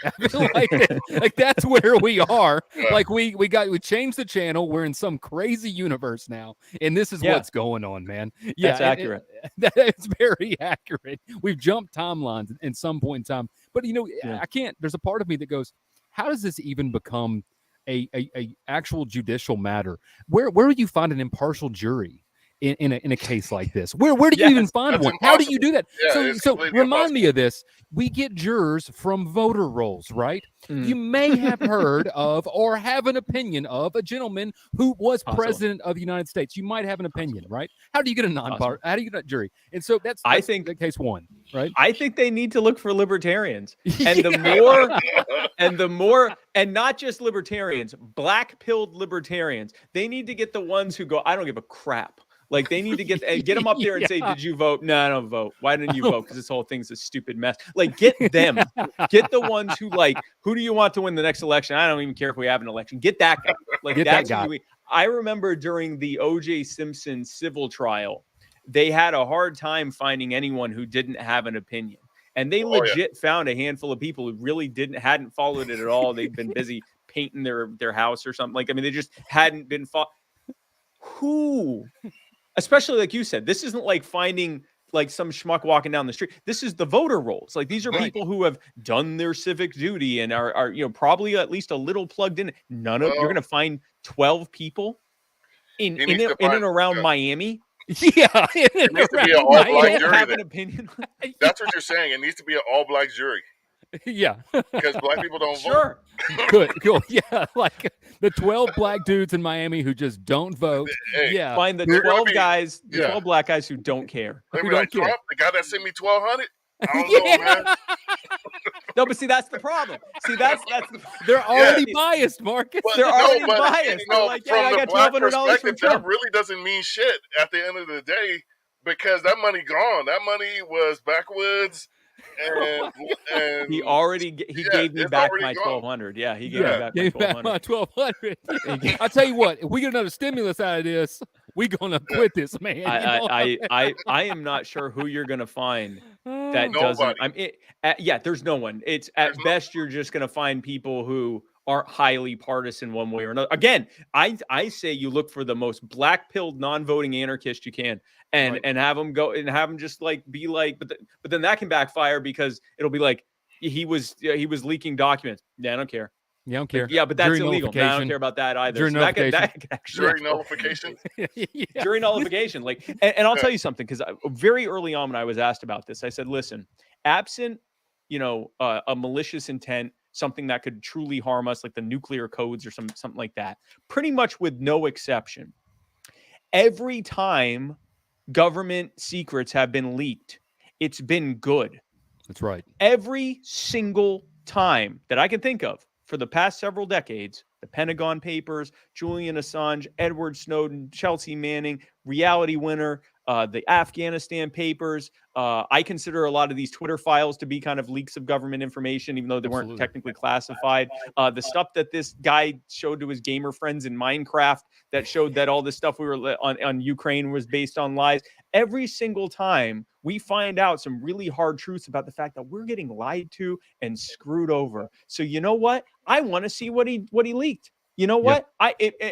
like that's where we are. Like we changed the channel. We're in some crazy universe now, and this is what's going on, man. Yeah, that's accurate. It's very accurate. We've jumped timelines in some point in time, but I can't. There's a part of me that goes, how does this even become a actual judicial matter? Where would you find an impartial jury in a case like this? Where do you even find one? How do you do that? Yeah, so remind me of this. We get jurors from voter rolls, right? You may have heard of or have an opinion of a gentleman who was president of the United States. You might have an opinion, right? How do you get a non-part? How do you get a jury? And so that's I think the case one, right? I think they need to look for libertarians, and the more, and not just libertarians, black-pilled libertarians. They need to get the ones who go, I don't give a crap. Like, they need to get them up there and say, did you vote? No, I don't vote. Why didn't you vote? Because this whole thing's a stupid mess. Like, get them. Get the ones who, like, who do you want to win the next election? I don't even care if we have an election. Get that guy. Like, that's that guy. I remember during the O.J. Simpson civil trial, they had a hard time finding anyone who didn't have an opinion. And they legit found a handful of people who really hadn't followed it at all. They'd been busy painting their house or something. Like, I mean, they just hadn't been who, especially like you said, this isn't like finding like some schmuck walking down the street. This is the voter rolls. Like, these are people who have done their civic duty and are probably at least a little plugged in. You're going to find 12 people in and around Miami. Yeah, it needs to be an all-black jury. Have an opinion. That's what you're saying. It needs to be an all-black jury. Yeah, because black people don't vote. Good, cool. Yeah, like the 12 black dudes in Miami who just don't vote. Hey, yeah, find the 12 guys, the 12 black guys who don't care. Who don't care. Trump, the guy that sent me 1,200. I don't know, man. No, but see, that's the problem. See, that's they're already biased, Marcus. But, they're already biased. You know, like, from the black perspective, from that really doesn't mean shit at the end of the day, because that money gone. That money was backwoods. And he gave me back my 1,200. Yeah, he gave me back my 1,200. I'll tell you what, if we get another stimulus out of this, we're gonna quit this, man. I am not sure who you're gonna find that doesn't. There's no one. It's at best you're just gonna find people who aren't highly partisan one way or another. Again, I say you look for the most black-pilled, non-voting anarchist you can, and have them go and have them just like be like, but then that can backfire because it'll be like he was leaking documents. Yeah, I don't care. Yeah, I don't care. Yeah, but that's illegal. No, I don't care about that either. Jury nullification. Jury nullification. Like, and I'll tell you something, because very early on when I was asked about this, I said, listen, absent, a malicious intent, something that could truly harm us, like the nuclear codes or something like that, pretty much with no exception, every time government secrets have been leaked, it's been good. That's right. Every single time that I can think of for the past several decades, the Pentagon Papers, Julian Assange, Edward Snowden, Chelsea Manning, Reality Winner, the Afghanistan Papers. I consider a lot of these Twitter files to be kind of leaks of government information, even though they weren't technically classified. The stuff that this guy showed to his gamer friends in Minecraft that showed that all this stuff we were on Ukraine was based on lies. Every single time we find out some really hard truths about the fact that we're getting lied to and screwed over. So you know what? I want to see what he leaked. You know what?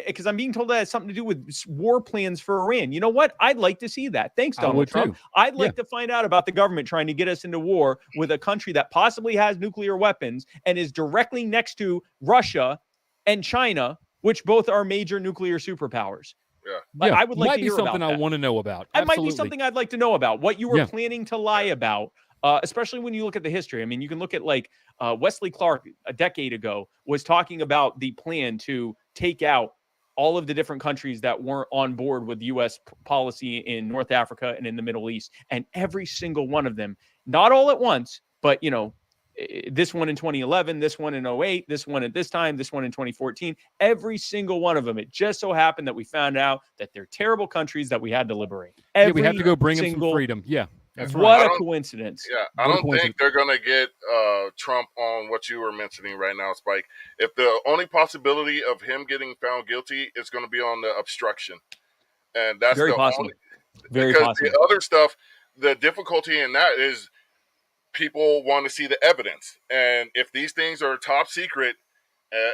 Because I'm being told that has something to do with war plans for Iran. You know what? I'd like to see that. Thanks, Donald Trump. I'd like to find out about the government trying to get us into war with a country that possibly has nuclear weapons and is directly next to Russia and China, which both are major nuclear superpowers. Yeah. I would like to hear about that. Might be something I want to know about. It might be something I'd like to know about. What you were planning to lie about. Especially when you look at the history. I mean, you can look at like Wesley Clark a decade ago was talking about the plan to take out all of the different countries that weren't on board with U.S. policy in North Africa and in the Middle East. And every single one of them, not all at once, but, this one in 2011, this one in 2008, this one at this time, this one in 2014, every single one of them. It just so happened that we found out that they're terrible countries that we had to liberate. We have to go bring them some freedom. Yeah. That's what a coincidence. Yeah, I don't think they're going to get Trump on what you were mentioning right now, Spike. If the only possibility of him getting found guilty is going to be on the obstruction. And that's very possible. Very possible. The other stuff, the difficulty in that is people want to see the evidence. And if these things are top secret,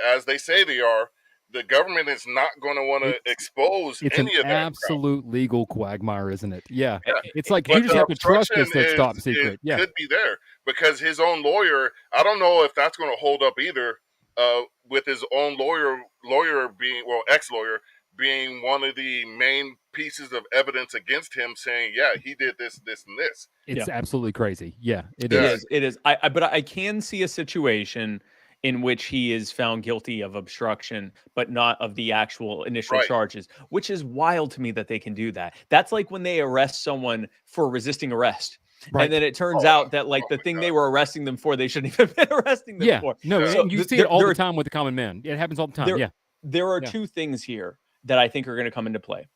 as they say they are, the government is not going to want to expose any of that. It's an absolute legal quagmire, isn't it? Yeah. It's like you just have to trust this that's top secret. It could be there because his own lawyer, I don't know if that's going to hold up either, with his own lawyer being, ex-lawyer being one of the main pieces of evidence against him, saying, yeah, he did this, this, and this. It's absolutely crazy. Yeah, it is. It is. But I can see a situation in which he is found guilty of obstruction, but not of the actual initial charges, which is wild to me that they can do that. That's like when they arrest someone for resisting arrest. Right. And then it turns out that like the thing they were arresting them for, they shouldn't even have been arresting them for. No, so you see it all the time with the common man. It happens all the time. There are two things here that I think are going to come into play.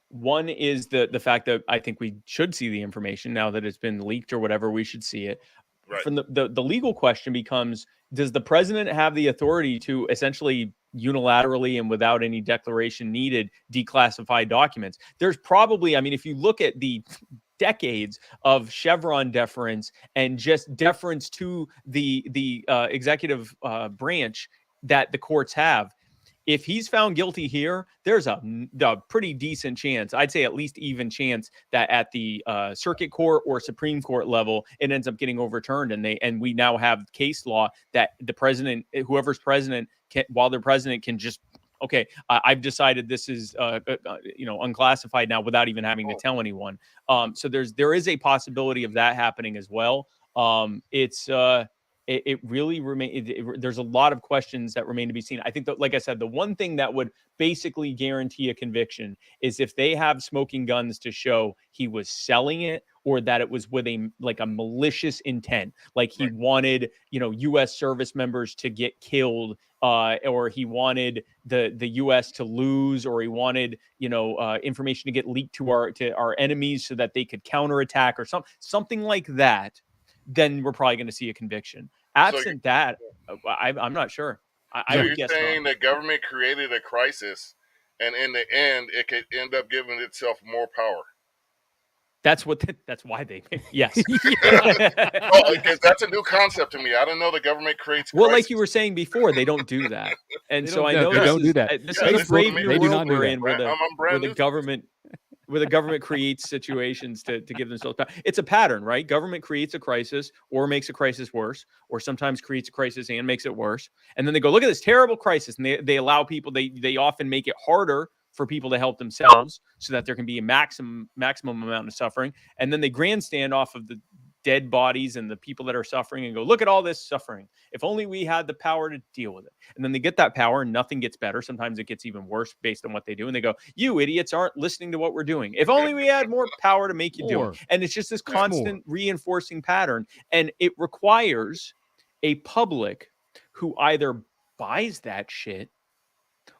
One is the fact that I think we should see the information now that it's been leaked or whatever. We should see it. Right. From the legal question becomes, does the president have the authority to essentially unilaterally and without any declaration needed declassify documents? There's probably, I mean, if you look at the decades of Chevron deference and just deference to the executive branch that the courts have, if he's found guilty here, there's a pretty decent chance, I'd say at least even chance, that at the circuit court or Supreme Court level, it ends up getting overturned. And we now have case law that the president, whoever's president, while they're president, can just, okay, I've decided this is unclassified now without even having to tell anyone. So there is a possibility of that happening as well. It really remains. There's a lot of questions that remain to be seen. I think that, like I said, the one thing that would basically guarantee a conviction is if they have smoking guns to show he was selling it, or that it was with a malicious intent, like he wanted, U.S. service members to get killed, or he wanted the U.S. to lose, or he wanted, information to get leaked to our enemies so that they could counterattack, or something like that. Then we're probably going to see a conviction. Absent that, I'm not sure. I would guess saying the government created a crisis, and in the end, it could end up giving itself more power. That's why they. Yes. Because that's a new concept to me. I don't know the government creates. Well, like you were saying before, they don't do that, and so I know they don't do that. This is a brave new world we're in, where the government creates situations to give themselves power. It's a pattern, right? Government creates a crisis or makes a crisis worse, or sometimes creates a crisis and makes it worse. And then they go, look at this terrible crisis. And they allow people, they often make it harder for people to help themselves so that there can be a maximum amount of suffering. And then they grandstand off of the dead bodies and the people that are suffering and go, look at all this suffering. If only we had the power to deal with it. And then they get that power and nothing gets better. Sometimes it gets even worse based on what they do. And they go, you idiots aren't listening to what we're doing. If only we had more power to make you do it. And it's just this constant reinforcing pattern. And it requires a public who either buys that shit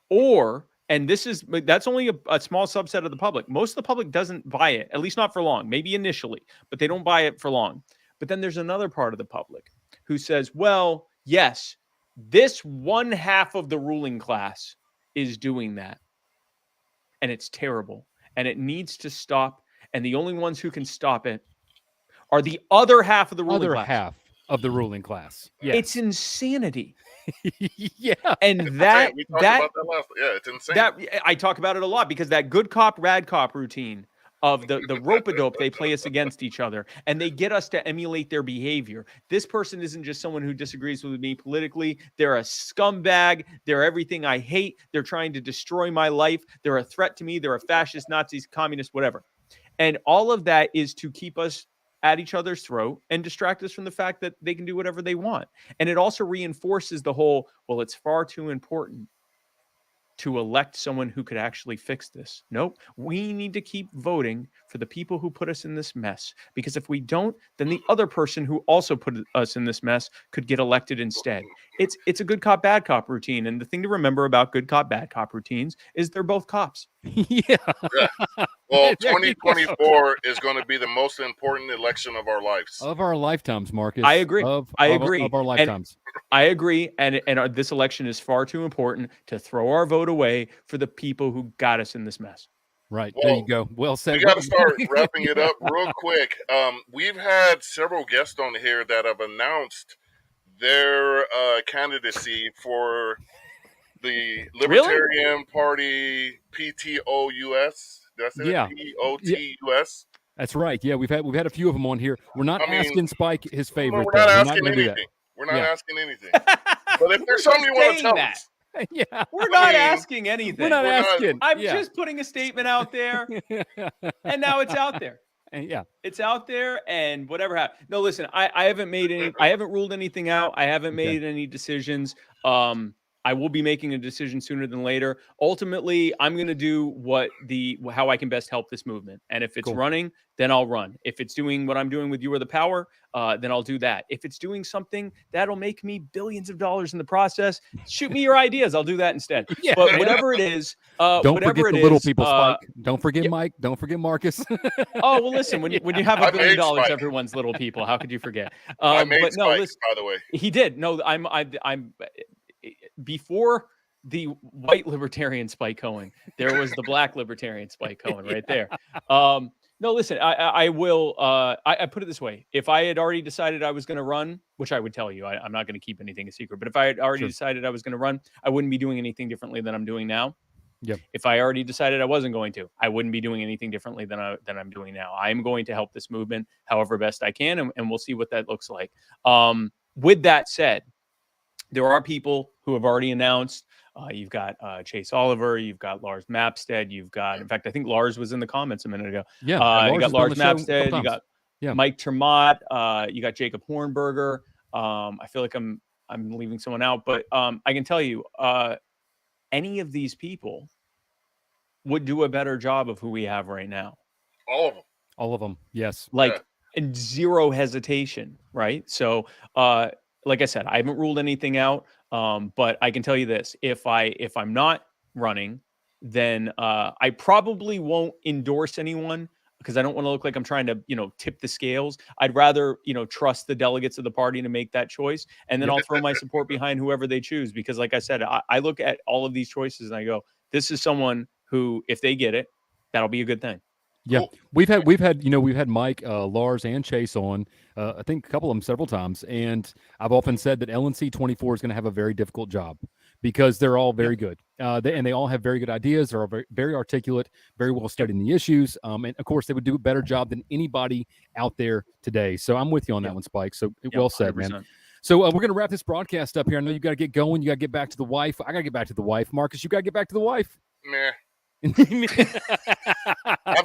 or, and that's only a small subset of the public. Most of the public doesn't buy it, at least not for long, maybe initially, but they don't buy it for long. But then there's another part of the public who says, well, yes, this one half of the ruling class is doing that. And it's terrible. And it needs to stop. And the only ones who can stop it are the other half of the ruling class. Half of the ruling class. Yes. It's insanity. Yeah. And it's insane. I talk about it a lot because that good cop, bad cop routine of the rope-a-dope, they play us against each other and they get us to emulate their behavior. This person isn't just someone who disagrees with me politically. They're a scumbag. They're everything I hate. They're trying to destroy my life. They're a threat to me. They're a fascist, Nazis, communist, whatever. And all of that is to keep us at each other's throat and distract us from the fact that they can do whatever they want. And it also reinforces the whole, well, it's far too important to elect someone who could actually fix this. Nope. We need to keep voting for the people who put us in this mess. Because if we don't, then the other person who also put us in this mess could get elected instead. It's a good cop, bad cop routine. And the thing to remember about good cop, bad cop routines is they're both cops. Yeah. Well, 2024 is going to be the most important election of our lives. Of our lifetimes, Marcus. I agree. I agree. Of our lifetimes. I agree. And this election is far too important to throw our vote away for the people who got us in this mess. Right. Well, there you go. Well said. We got to start wrapping it up real quick. We've had several guests on here that have announced their candidacy for the Libertarian Party PTOUS. Did I say that? POTUS. That's right. Yeah, we've had a few of them on here. We're not asking Spike his favorite. We're not asking anything. We're not asking anything. But if there's something you want to tell us, Yeah. We're not asking anything. We're not asking. I'm just putting a statement out there, and now it's out there. Yeah. It's out there, and whatever happens. No, listen, I haven't made any. I haven't ruled anything out. I haven't made any decisions. I will be making a decision sooner than later. Ultimately, I'm going to do how I can best help this movement. And if it's running, then I'll run. If it's doing what I'm doing with You Are the Power, then I'll do that. If it's doing something that'll make me billions of dollars in the process, shoot me your ideas. I'll do that instead. Yeah. But whatever it is, don't forget the little people, Spike. Don't forget Mike. Don't forget Marcus. Oh, well, listen, when you have $1 billion, everyone's little people. How could you forget? I made but no, Spike, listen, by the way. He did. No, I'm before the white libertarian Spike Cohen, there was the black libertarian Spike Cohen right there. No, listen, I will. I put it this way: if I had already decided I was going to run, which I would tell you, I'm not going to keep anything a secret. But if I had already decided I was going to run, I wouldn't be doing anything differently than I'm doing now. Yep. If I already decided I wasn't going to, I wouldn't be doing anything differently than I'm doing now. I'm going to help this movement however best I can, and we'll see what that looks like. With that said, there are people who have already announced. You've got Chase Oliver, you've got Lars Mapstead, you've got, in fact, I think Lars was in the comments a minute ago. Yeah, you got Lars Mapstead, you got Mike Termott, you got Jacob Hornberger. I feel like I'm leaving someone out, but I can tell you, any of these people would do a better job of who we have right now. All of them. All of them. Yes. And zero hesitation, right? So, like I said, I haven't ruled anything out, but I can tell you this: if I'm not running, then I probably won't endorse anyone because I don't want to look like I'm trying to, tip the scales. I'd rather, trust the delegates of the party to make that choice, and then I'll throw my support behind whoever they choose. Because, like I said, I look at all of these choices and I go, this is someone who, if they get it, that'll be a good thing. Yeah, cool. we've had Mike, Lars, and Chase on. I think a couple of them several times, and I've often said that LNC 24 is going to have a very difficult job because they're all very good, they all have very good ideas. They're all very, very articulate, very well studied in the issues, and of course they would do a better job than anybody out there today. So I'm with you on that one, Spike. So well said, 100%. Man. So we're going to wrap this broadcast up here. I know you got to get going. You got to get back to the wife. I got to get back to the wife. Marcus, you got to get back to the wife. Meh. I'm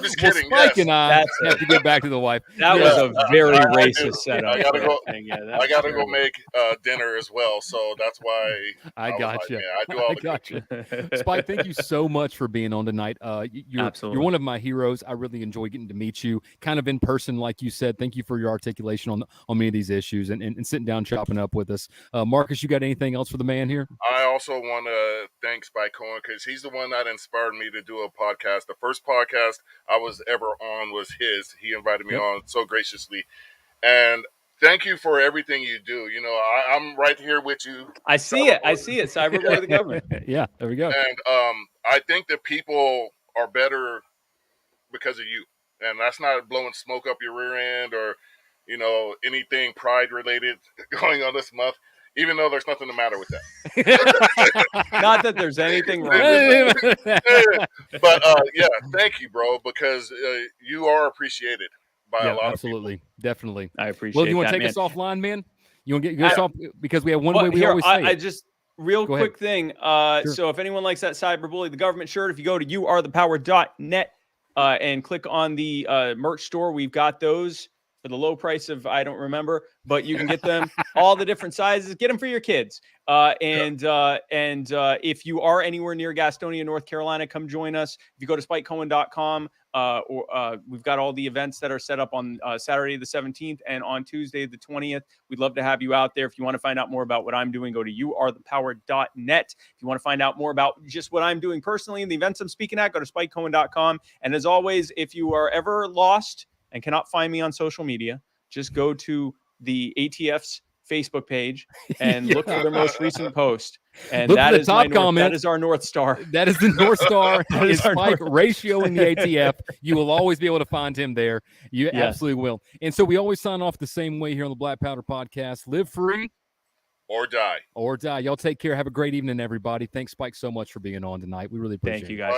just kidding. Spike and I have to get back to the wife. That was a very racist setup. I gotta go make dinner as well, so that's why I got you. I do all the cooking. Spike, thank you so much for being on tonight. You're one of my heroes. I really enjoy getting to meet you, kind of in person, like you said. Thank you for your articulation on many of these issues and sitting down chopping up with us. Marcus, you got anything else for the man here? I also want to thank Spike Cohen because he's the one that inspired me to do a podcast. The first podcast I was ever on was his. He invited me on so graciously. And thank you for everything you do. I'm right here with you. I see it. Cyberbully the government. Yeah, there we go. And I think that people are better because of you. And that's not blowing smoke up your rear end or, anything pride related going on this month. Even though there's nothing the matter with that. Not that there's anything wrong with it. But, thank you, bro, because you are appreciated by a lot absolutely. of people. Definitely. I appreciate it. Well, you want to take us offline, man? You want to get us off? Because we have one way we always say I just, real quick thing. So if anyone likes that cyberbully the government shirt, if you go to youarethepower.net and click on the merch store, we've got those. For the low price of, I don't remember, but you can get them all the different sizes. Get them for your kids. And if you are anywhere near Gastonia, North Carolina, come join us. If you go to spikecohen.com, we've got all the events that are set up on Saturday the 17th and on Tuesday the 20th. We'd love to have you out there. If you want to find out more about what I'm doing, go to youarethepower.net. If you want to find out more about just what I'm doing personally and the events I'm speaking at, go to spikecohen.com. And as always, if you are ever lost and cannot find me on social media, just go to the ATF's Facebook page and look for their most recent post. And that is my comment. That is our North Star. That is the North Star. That is Spike ratioing the ATF. You will always be able to find him there. You absolutely will. And so we always sign off the same way here on the Black Powder Podcast. Live free. Or die. Or die. Y'all take care. Have a great evening, everybody. Thanks, Spike, so much for being on tonight. We really appreciate it. Thank you, guys.